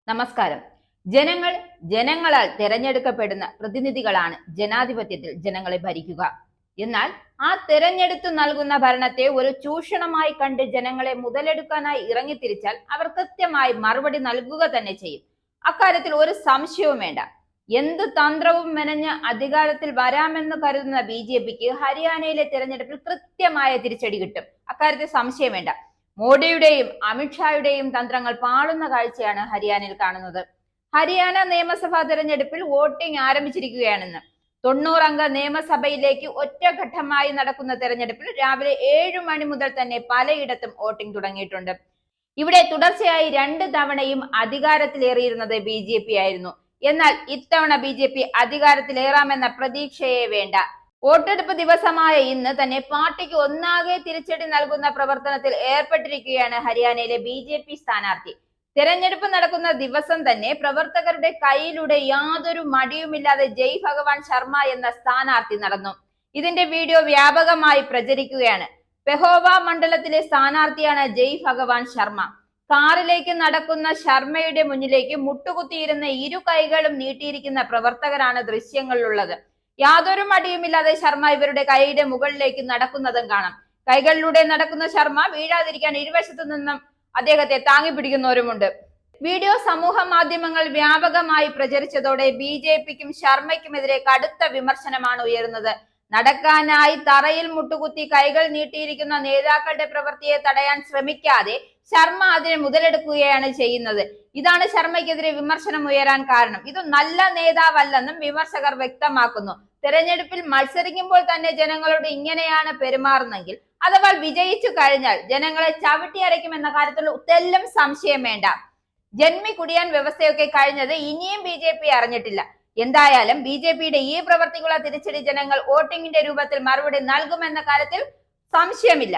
നമസ്കാരം. ജനങ്ങളാൽ തെരഞ്ഞെടുക്കപ്പെടുന്ന പ്രതിനിധികളാണ് ജനാധിപത്യത്തിൽ ജനങ്ങളെ ഭരിക്കുക. എന്നാൽ ആ തെരഞ്ഞെടുത്തു നൽകുന്ന ഭരണത്തെ ഒരു ചൂഷണമായി കണ്ട് ജനങ്ങളെ മുതലെടുക്കാനായി ഇറങ്ങിത്തിരിച്ചാൽ അവർ കൃത്യമായി മറുപടി നൽകുക തന്നെ ചെയ്യും. അക്കാര്യത്തിൽ ഒരു സംശയവും വേണ്ട. എന്ത് തന്ത്രവും മെനഞ്ഞ് അധികാരത്തിൽ വരാമെന്ന് കരുതുന്ന BJPക്ക് ഹരിയാനയിലെ തെരഞ്ഞെടുപ്പിൽ കൃത്യമായ തിരിച്ചടി കിട്ടും. അക്കാര്യത്തിൽ സംശയം വേണ്ട. മോഡിയുടെയും അമിത്ഷായുടെയും തന്ത്രങ്ങൾ പാളുന്ന കാഴ്ചയാണ് ഹരിയാനയിൽ കാണുന്നത്. ഹരിയാന നിയമസഭാ തെരഞ്ഞെടുപ്പിൽ വോട്ടിംഗ് ആരംഭിച്ചിരിക്കുകയാണെന്ന്. 90 അംഗ നിയമസഭയിലേക്ക് ഒറ്റഘട്ടമായി നടക്കുന്ന തെരഞ്ഞെടുപ്പിൽ രാവിലെ 7 മണി മുതൽ തന്നെ പലയിടത്തും വോട്ടിംഗ് തുടങ്ങിയിട്ടുണ്ട്. ഇവിടെ തുടർച്ചയായി 2 തവണയും അധികാരത്തിലേറിയിരുന്നത് BJP ആയിരുന്നു. എന്നാൽ ഇത്തവണ BJP അധികാരത്തിലേറാമെന്ന പ്രതീക്ഷയെ വേണ്ട. വോട്ടെടുപ്പ് ദിവസമായ ഇന്ന് തന്നെ പാർട്ടിക്ക് ഒന്നാകെ തിരിച്ചടി നൽകുന്ന പ്രവർത്തനത്തിൽ ഏർപ്പെട്ടിരിക്കുകയാണ് ഹരിയാനയിലെ BJP സ്ഥാനാർത്ഥി. തെരഞ്ഞെടുപ്പ് നടക്കുന്ന ദിവസം തന്നെ പ്രവർത്തകരുടെ കയ്യിലൂടെ യാതൊരു മടിയുമില്ലാതെ ജയ് ഭഗവാൻ ശർമ്മ എന്ന സ്ഥാനാർത്ഥി നടന്നു. ഇതിന്റെ വീഡിയോ വ്യാപകമായി പ്രചരിക്കുകയാണ്. പെഹോവ മണ്ഡലത്തിലെ സ്ഥാനാർത്ഥിയാണ് ജയ് ഭഗവാൻ ശർമ്മ. കാറിലേക്ക് നടക്കുന്ന ശർമ്മയുടെ മുന്നിലേക്ക് മുട്ടുകുത്തിയിരുന്ന 2 കൈകളും നീട്ടിയിരിക്കുന്ന പ്രവർത്തകരാണ് ദൃശ്യങ്ങളിലുള്ളത്. യാതൊരു മടിയുമില്ലാതെ ശർമ്മ ഇവരുടെ കൈയുടെ മുകളിലേക്ക് നടക്കുന്നതും കാണാം. കൈകളിലൂടെ നടക്കുന്ന ശർമ്മ വീഴാതിരിക്കാൻ ഇരുവശത്തു നിന്നും അദ്ദേഹത്തെ താങ്ങി പിടിക്കുന്നവരുമുണ്ട്. വീഡിയോ സമൂഹ മാധ്യമങ്ങൾ വ്യാപകമായി പ്രചരിച്ചതോടെ BJPക്കും ശർമ്മയ്ക്കുമെതിരെ കടുത്ത വിമർശനമാണ് ഉയരുന്നത്. നടക്കാനായി തറയിൽ മുട്ടുകുത്തി കൈകൾ നീട്ടിയിരിക്കുന്ന നേതാക്കളുടെ പ്രവൃത്തിയെ തടയാൻ ശ്രമിക്കാതെ ശർമ്മ അതിനെ മുതലെടുക്കുകയാണ് ചെയ്യുന്നത്. ഇതാണ് ശർമ്മയ്ക്കെതിരെ വിമർശനം ഉയരാൻ കാരണം. ഇത് നല്ല നേതാവല്ലെന്നും വിമർശകർ വ്യക്തമാക്കുന്നു. തെരഞ്ഞെടുപ്പിൽ മത്സരിക്കുമ്പോൾ തന്നെ ജനങ്ങളോട് ഇങ്ങനെയാണ് പെരുമാറുന്നെങ്കിൽ അഥവാ വിജയിച്ചു കഴിഞ്ഞാൽ ജനങ്ങളെ ചവിട്ടിയരയ്ക്കുമെന്ന കാര്യത്തിൽ തെല്ലും സംശയം വേണ്ട. ജന്മി കുടിയാൻ വ്യവസ്ഥയൊക്കെ കഴിഞ്ഞത് ഇനിയും BJP അറിഞ്ഞിട്ടില്ല. എന്തായാലും BJPയുടെ ഈ പ്രവർത്തിക്കുള്ള തിരിച്ചടി ജനങ്ങൾ വോട്ടിംഗിന്റെ രൂപത്തിൽ മറുപടി നൽകുമെന്ന കാര്യത്തിൽ സംശയമില്ല.